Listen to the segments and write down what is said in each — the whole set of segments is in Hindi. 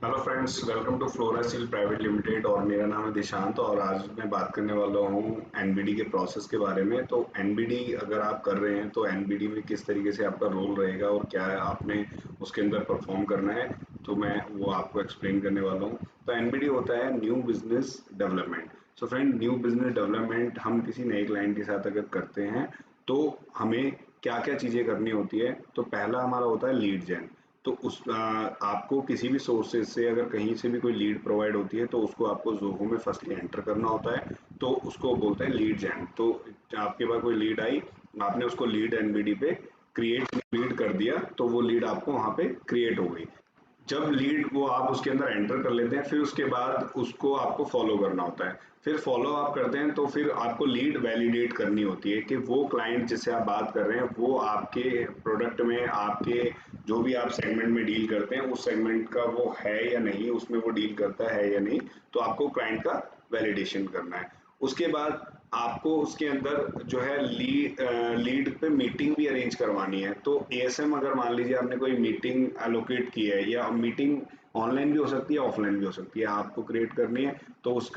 Hello friends, welcome to Flora steel private limited. और मेरा नाम है दिशांत और आज मैं बात करने वाला हूँ एनबीडी के प्रोसेस के बारे में। तो एनबीडी अगर आप कर रहे हैं तो एनबीडी में किस तरीके से आपका रोल रहेगा और क्या है आपने उसके अंदर परफॉर्म करना है, तो मैं वो आपको एक्सप्लेन करने वाला हूँ। तो एनबीडी होता है new business development. So friend, new business development हम किसी नए क्लाइंट के साथ अगर करते हैं तो हमें क्या क्या चीज़ें करनी होती है। तो पहला हमारा होता है लीड जेन। तो आपको किसी भी सोर्सेज से अगर कहीं से भी कोई लीड प्रोवाइड होती है तो उसको आपको ज़ोहो में फर्स्टली एंटर करना होता है। तो उसको बोलते हैं लीड जेन। तो आपके पास कोई लीड आई, आपने उसको लीड एनबीडी पे क्रिएट लीड कर दिया तो वो लीड आपको वहाँ पे क्रिएट हो गई। जब लीड वो आप उसके अंदर एंटर कर लेते हैं, फिर उसके बाद उसको आपको फॉलो करना होता है। फिर फॉलो आप करते हैं तो फिर आपको लीड वैलिडेट करनी होती है कि वो क्लाइंट जिससे आप बात कर रहे हैं वो आपके प्रोडक्ट में, आपके जो भी आप सेगमेंट में डील करते हैं उस सेगमेंट का वो है या नहीं, उसमें वो डील करता है या नहीं। तो आपको क्लाइंट का वैलिडेशन करना है। उसके बाद आपको उसके अंदर जो है लीड पे मीटिंग भी अरेंज करवानी है। तो एएसएम अगर मान लीजिए आपने कोई मीटिंग एलोकेट की है, या मीटिंग ऑनलाइन भी हो सकती है, ऑफलाइन भी हो सकती है, आपको क्रिएट करनी है। तो उस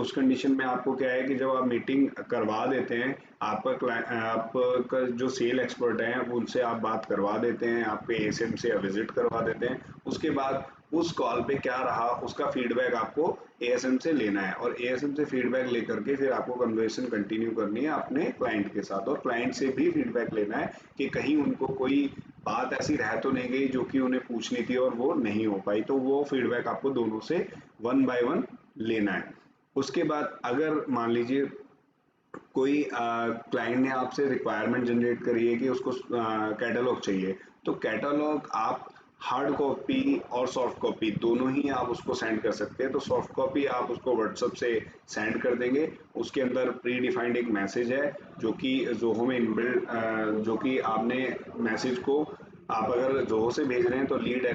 कंडीशन में आपको क्या है कि जब आप मीटिंग करवा देते हैं, आपका जो सेल एक्सपर्ट हैं उनसे आप बात करवा देते हैं, आपके एएसएम से विजिट करवा देते हैं। उसके बाद उस कॉल पे क्या रहा उसका फीडबैक आपको एएसएम से लेना है, और एएसएम से फीडबैक लेकर के फिर आपको कन्वर्सेशन कंटिन्यू करनी है अपने क्लाइंट के साथ। और क्लाइंट से भी फीडबैक लेना है कि कहीं उनको कोई बात ऐसी रह तो नहीं गई जो कि उन्हें पूछनी थी और वो नहीं हो पाई। तो वो फीडबैक आपको दोनों से वन बाय वन लेना है। उसके बाद अगर मान लीजिए कोई क्लाइंट ने आपसे रिक्वायरमेंट जनरेट करी है कि उसको कैटलॉग चाहिए, तो कैटलॉग आप हार्ड कॉपी और सॉफ्ट कॉपी दोनों ही आप उसको सेंड कर सकते हैं। तो सॉफ्ट कॉपी आप उसको व्हाट्सएप से सेंड कर देंगे। उसके अंदर प्री डिफाइंड एक मैसेज है जो कि जोहो में इनबिल्ट, जो कि आपने मैसेज को आप अगर जोहो से भेज रहे हैं तो लीड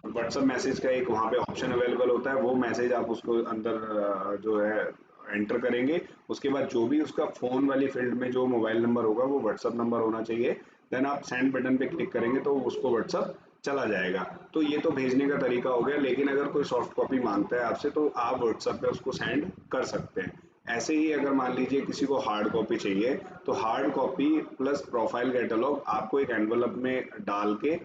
व्हाट्सएप मैसेज का एक वहाँ पे ऑप्शन अवेलेबल होता है। वो मैसेज आप उसको अंदर जो है एंटर करेंगे। उसके बाद जो भी उसका फ़ोन वाली फील्ड में जो मोबाइल नंबर होगा वो व्हाट्सअप नंबर होना चाहिए। देन आप सेंड बटन पे क्लिक करेंगे तो उसको व्हाट्सअप चला जाएगा। तो ये तो भेजने का तरीका हो गया, लेकिन अगर कोई सॉफ्ट कॉपी मांगता है आपसे तो आप व्हाट्सएप पे उसको सेंड कर सकते हैं। ऐसे ही अगर मान लीजिए किसी को हार्ड कॉपी चाहिए तो hard copy plus profile catalogue आपको एक एनवलप में डाल के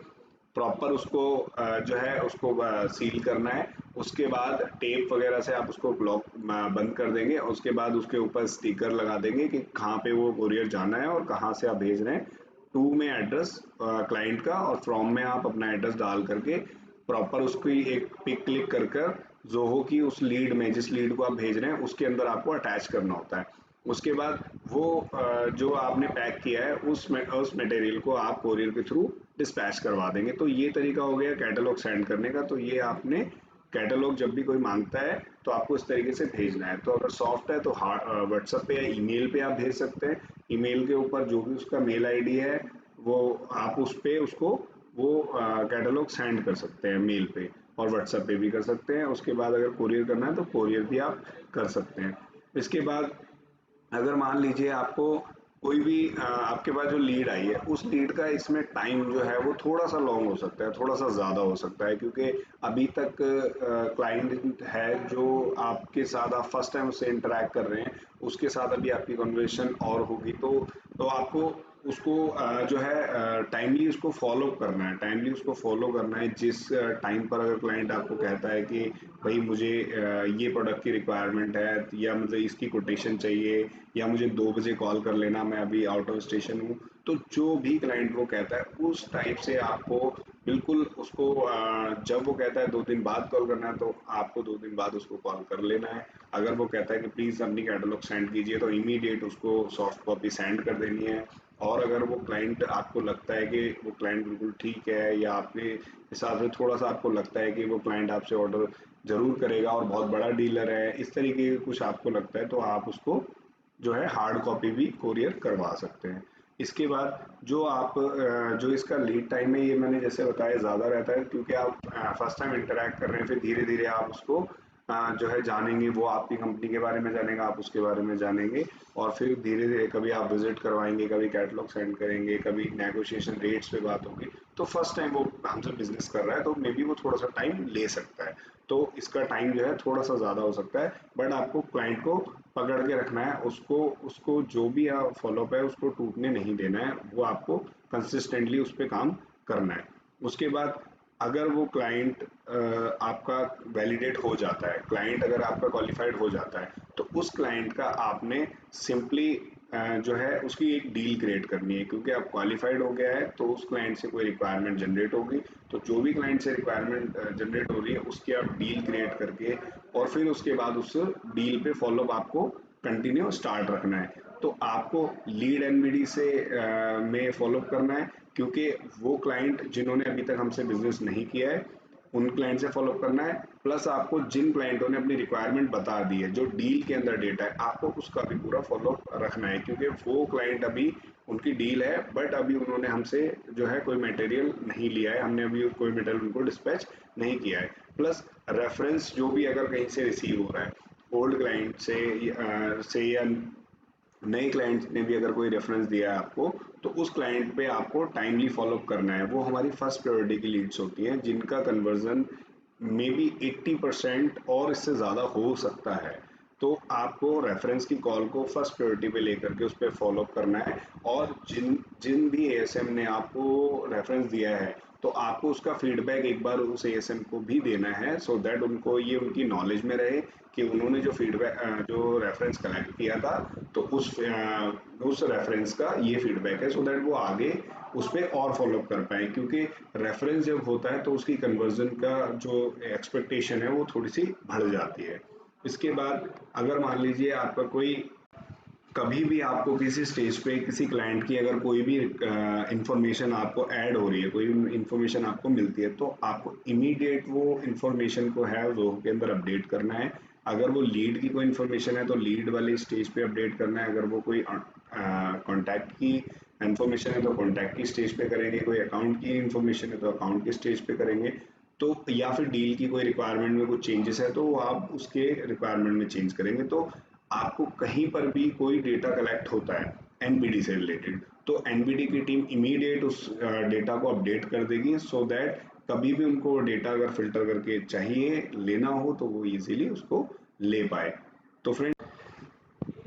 प्रॉपर उसको जो है उसको सील करना है। उसके बाद टेप वगैरह से आप उसको ब्लॉक बंद कर देंगे। उसके बाद उसके ऊपर स्टिकर लगा देंगे कि कहाँ पे वो कोरियर जाना है और कहाँ से आप भेज रहे हैं। टू में एड्रेस क्लाइंट का और फ्रॉम में आप अपना एड्रेस डाल करके प्रॉपर उसकी एक पिक क्लिक कर कर जोहो की उस लीड में, जिस लीड को आप भेज रहे हैं उसके अंदर आपको अटैच करना होता है। उसके बाद वो जो आपने पैक किया है उस मटेरियल को आप कोरियर के थ्रू डिस्पैच करवा देंगे। तो ये तरीका हो गया कैटलॉग सेंड करने का। तो ये आपने कैटलॉग जब भी कोई मांगता है तो आपको इस तरीके से भेजना है। तो अगर सॉफ्ट है तो व्हाट्सएप पे या ईमेल पे आप भेज सकते हैं। ईमेल के ऊपर जो भी उसका मेल आईडी है वो आप उस पे उसको वो कैटलॉग सेंड कर सकते हैं मेल पे, और व्हाट्सएप पे भी कर सकते हैं। उसके बाद अगर कोरियर करना है तो कोरियर भी आप कर सकते हैं। इसके बाद अगर मान लीजिए आपको कोई भी आपके पास जो लीड आई है उस लीड का इसमें टाइम जो है वो थोड़ा सा लॉन्ग हो सकता है, थोड़ा सा ज़्यादा हो सकता है, क्योंकि अभी तक क्लाइंट है जो आपके साथ आप फर्स्ट टाइम उससे इंटरेक्ट कर रहे हैं, उसके साथ अभी आपकी कन्वर्सेशन और होगी। तो आपको उसको जो है टाइमली उसको फॉलो करना है, टाइमली उसको फॉलो करना है। जिस टाइम पर अगर क्लाइंट आपको कहता है कि भाई मुझे ये प्रोडक्ट की रिक्वायरमेंट है या मुझे इसकी कोटेशन चाहिए या मुझे 2 बजे कॉल कर लेना, मैं अभी आउट ऑफ स्टेशन हूँ, तो जो भी क्लाइंट वो कहता है उस टाइप से आपको बिल्कुल उसको जब वो कहता है 2 दिन बाद कॉल करना है तो आपको 2 दिन बाद उसको कॉल कर लेना है। अगर वो कहता है कि प्लीज़ अपनी कैटलॉग सेंड कीजिए तो इमीडिएट उसको सॉफ्ट कॉपी सेंड कर देनी है। और अगर वो क्लाइंट आपको लगता है कि वो क्लाइंट बिल्कुल ठीक है या आपके हिसाब से थोड़ा सा आपको लगता है कि वो क्लाइंट आपसे ऑर्डर ज़रूर करेगा और बहुत बड़ा डीलर है, इस तरीके का कुछ आपको लगता है, तो आप उसको जो है हार्ड कॉपी भी कोरियर करवा सकते हैं। इसके बाद जो आप जो इसका लीड टाइम है ये मैंने जैसे बताया ज़्यादा रहता है, क्योंकि आप फर्स्ट टाइम इंटरेक्ट कर रहे हैं, फिर धीरे धीरे आप उसको जो है जानेंगे, वो आपकी कंपनी के बारे में जानेगा, आप उसके बारे में जानेंगे। और फिर धीरे धीरे कभी आप विजिट करवाएंगे, कभी कैटलॉग सेंड करेंगे, कभी नेगोशिएशन रेट्स पे बात होगी। तो फर्स्ट टाइम वो हमसे बिजनेस कर रहा है तो मे बी वो थोड़ा सा टाइम ले सकता है। तो इसका टाइम जो है थोड़ा सा ज़्यादा हो सकता है, बट आपको क्लाइंट को पकड़ के रखना है, उसको उसको जो भी फॉलोअप है उसको टूटने नहीं देना है, वो आपको कंसिस्टेंटली उस पर काम करना है। उसके बाद अगर वो क्लाइंट आपका वैलिडेट हो जाता है, क्लाइंट अगर आपका क्वालिफाइड हो जाता है, तो उस क्लाइंट का आपने सिंपली जो है उसकी एक डील क्रिएट करनी है, क्योंकि आप क्वालिफाइड हो गया है तो उस क्लाइंट से कोई रिक्वायरमेंट जनरेट होगी, तो जो भी क्लाइंट से रिक्वायरमेंट जनरेट हो रही है उसकी आप डील क्रिएट करके और फिर उसके बाद उस डील पे फॉलोअप आपको कंटिन्यू स्टार्ट रखना है। तो आपको लीड एनबीडी से में फॉलोअप करना है, क्योंकि वो क्लाइंट जिन्होंने अभी तक हमसे बिजनेस नहीं किया है उन क्लाइंट से फॉलोअप करना है, प्लस आपको जिन क्लाइंटों ने अपनी रिक्वायरमेंट बता दी है, जो डील के अंदर डेटा है, आपको उसका भी पूरा फॉलोअप रखना है, क्योंकि वो क्लाइंट अभी उनकी डील है बट अभी उन्होंने हमसे जो है कोई मटेरियल नहीं लिया है, हमने अभी कोई मटेरियल उनको डिस्पैच नहीं किया है। प्लस रेफरेंस जो भी अगर कहीं से रिसीव हो रहा है ओल्ड क्लाइंट से या नए क्लाइंट ने भी अगर कोई रेफरेंस दिया है आपको, तो उस क्लाइंट पे आपको टाइमली फॉलोअप करना है। वो हमारी फर्स्ट प्रायोरिटी की लीड्स होती हैं, जिनका कन्वर्जन मे बी 80% और इससे ज़्यादा हो सकता है। तो आपको रेफरेंस की कॉल को फर्स्ट प्रायोरिटी पे लेकर के उस पर फॉलोअप करना है, और जिन जिन भी एएसएम ने आपको रेफरेंस दिया है तो आपको उसका फीडबैक एक बार उस एएसएम को भी देना है, सो दैट उनको ये उनकी नॉलेज में रहे कि उन्होंने जो फीडबैक जो रेफरेंस कलेक्ट किया था, तो उस रेफरेंस का ये फीडबैक है, सो दैट वो आगे उस पर और फॉलोअप कर पाए, क्योंकि रेफरेंस जब होता है तो उसकी कन्वर्जन का जो एक्सपेक्टेशन है वो थोड़ी सी बढ़ जाती है। इसके बाद अगर मान लीजिए आपका कोई कभी भी आपको किसी स्टेज पे किसी क्लाइंट की अगर कोई भी इंफॉर्मेशन आपको ऐड हो रही है, कोई इंफॉर्मेशन आपको मिलती है, तो आपको इमीडिएट वो इंफॉर्मेशन को है रो के अंदर अपडेट करना है। अगर वो लीड की कोई इंफॉर्मेशन है तो लीड वाली स्टेज पे अपडेट करना है, अगर वो कोई कॉन्टैक्ट की इंफॉर्मेशन है तो कॉन्टैक्ट की स्टेज पे करेंगे, कोई अकाउंट की इंफॉर्मेशन है तो अकाउंट की स्टेज पे करेंगे, तो या फिर डील की कोई रिक्वायरमेंट में कुछ चेंजेस है तो वो आप उसके रिक्वायरमेंट में चेंज करेंगे। तो आपको कहीं पर भी कोई डेटा कलेक्ट होता है एनबीडी से रिलेटेड, तो एनबीडी की टीम इमीडिएट उस डेटा को अपडेट कर देगी, सो दैट कभी भी उनको डेटा अगर फिल्टर करके चाहिए लेना हो तो वो इजीली उसको ले पाए। तो फ्रेंड,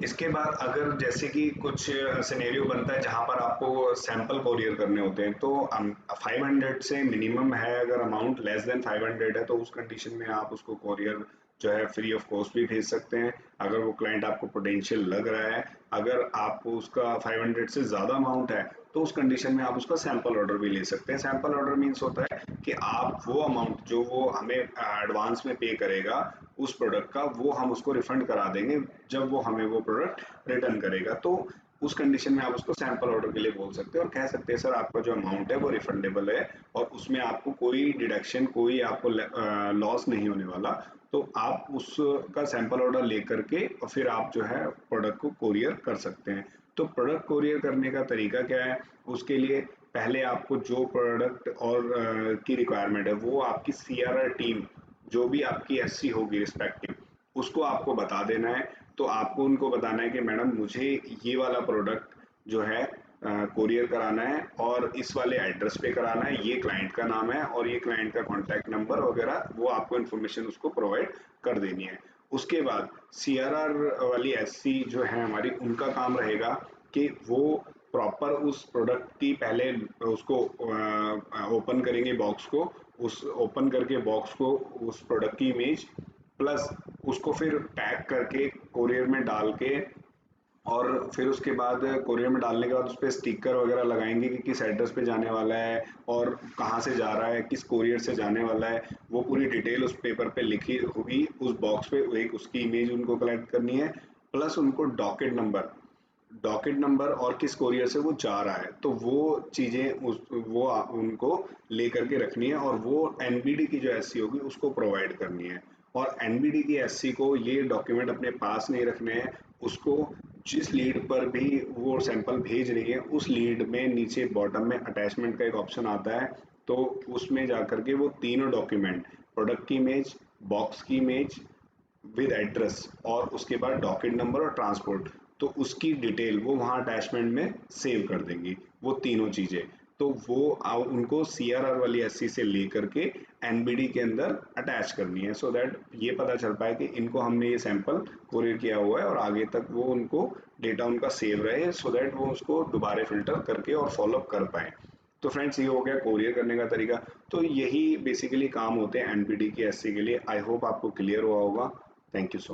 इसके बाद अगर जैसे कि कुछ सिनेरियो बनता है जहां पर आपको सैंपल कोरियर करने होते हैं, तो 500 से मिनिमम है, अगर अमाउंट लेस देन 500 है तो उस कंडीशन में आप उसको कोरियर जो है फ्री ऑफ कॉस्ट भी भेज सकते हैं, अगर वो क्लाइंट आपको पोटेंशियल लग रहा है। अगर आपको उसका 500 से ज़्यादा अमाउंट है तो उस कंडीशन में आप उसका सैंपल ऑर्डर भी ले सकते हैं। सैंपल ऑर्डर मीन्स होता है कि आप वो अमाउंट जो वो हमें एडवांस में पे करेगा उस प्रोडक्ट का, वो हम उसको रिफंड करा देंगे जब वो हमें वो प्रोडक्ट रिटर्न करेगा। तो उस कंडीशन में आप उसको सैंपल ऑर्डर के लिए बोल सकते हैं और कह सकते हैं सर आपका जो अमाउंट है वो रिफंडेबल है और उसमें आपको कोई डिडक्शन, कोई आपको लॉस नहीं होने वाला। तो आप उसका सैंपल ऑर्डर लेकर के और फिर आप जो है प्रोडक्ट को कोरियर कर सकते हैं। तो प्रोडक्ट कोरियर करने का तरीका क्या है, उसके लिए पहले आपको जो प्रोडक्ट और की रिक्वायरमेंट है वो आपकी सीआरआर टीम, जो भी आपकी एससी होगी रिस्पेक्टिव, उसको आपको बता देना है। तो आपको उनको बताना है कि मैडम मुझे ये वाला प्रोडक्ट जो है कोरियर कराना है और इस वाले एड्रेस पे कराना है, ये क्लाइंट का नाम है और ये क्लाइंट का कॉन्टैक्ट नंबर वगैरह, वो आपको इन्फॉर्मेशन उसको प्रोवाइड कर देनी है। उसके बाद सीआरआर वाली एससी जो है हमारी, उनका काम रहेगा कि वो प्रॉपर उस प्रोडक्ट की पहले उसको ओपन करेंगे बॉक्स को, उस ओपन करके बॉक्स को उस प्रोडक्ट की इमेज प्लस उसको फिर पैक करके कोरियर में डाल के, और फिर उसके बाद कोरियर में डालने के बाद उस पर स्टिकर वगैरह लगाएंगे कि किस एड्रेस पे जाने वाला है और कहाँ से जा रहा है, किस कोरियर से जाने वाला है, वो पूरी डिटेल उस पेपर पे लिखी होगी उस बॉक्स पे, एक उसकी इमेज उनको कलेक्ट करनी है, प्लस उनको डॉकेट नंबर और किस कोरियर से वो जा रहा है, तो वो चीज़ें उनको लेकर के रखनी है और वो एनबीडी की जो एससी होगी उसको प्रोवाइड करनी है। और एनबीडी की एससी को ये डॉक्यूमेंट अपने पास नहीं रखने हैं, उसको जिस लीड पर भी वो सैंपल भेज रही है उस लीड में नीचे बॉटम में अटैचमेंट का एक ऑप्शन आता है, तो उसमें जाकर के वो तीनों डॉक्यूमेंट, प्रोडक्ट की इमेज, बॉक्स की इमेज विद एड्रेस और उसके बाद डॉकेट नंबर और ट्रांसपोर्ट, तो उसकी डिटेल वो वहाँ अटैचमेंट में सेव कर देंगी वो तीनों चीज़ें। तो वो उनको सीआरआर वाली एससी से लेकर के एनबीडी के अंदर अटैच करनी है, सो दैट ये पता चल पाए कि इनको हमने ये सैंपल कोरियर किया हुआ है और आगे तक वो उनको डेटा उनका सेव रहे, सो दैट वो उसको दोबारा फिल्टर करके और फॉलोअप कर पाए। तो फ्रेंड्स ये हो गया कोरियर करने का तरीका। तो यही बेसिकली काम होते हैं एनबीडी के एससी के लिए। आई होप आपको क्लियर हुआ होगा। Thank you so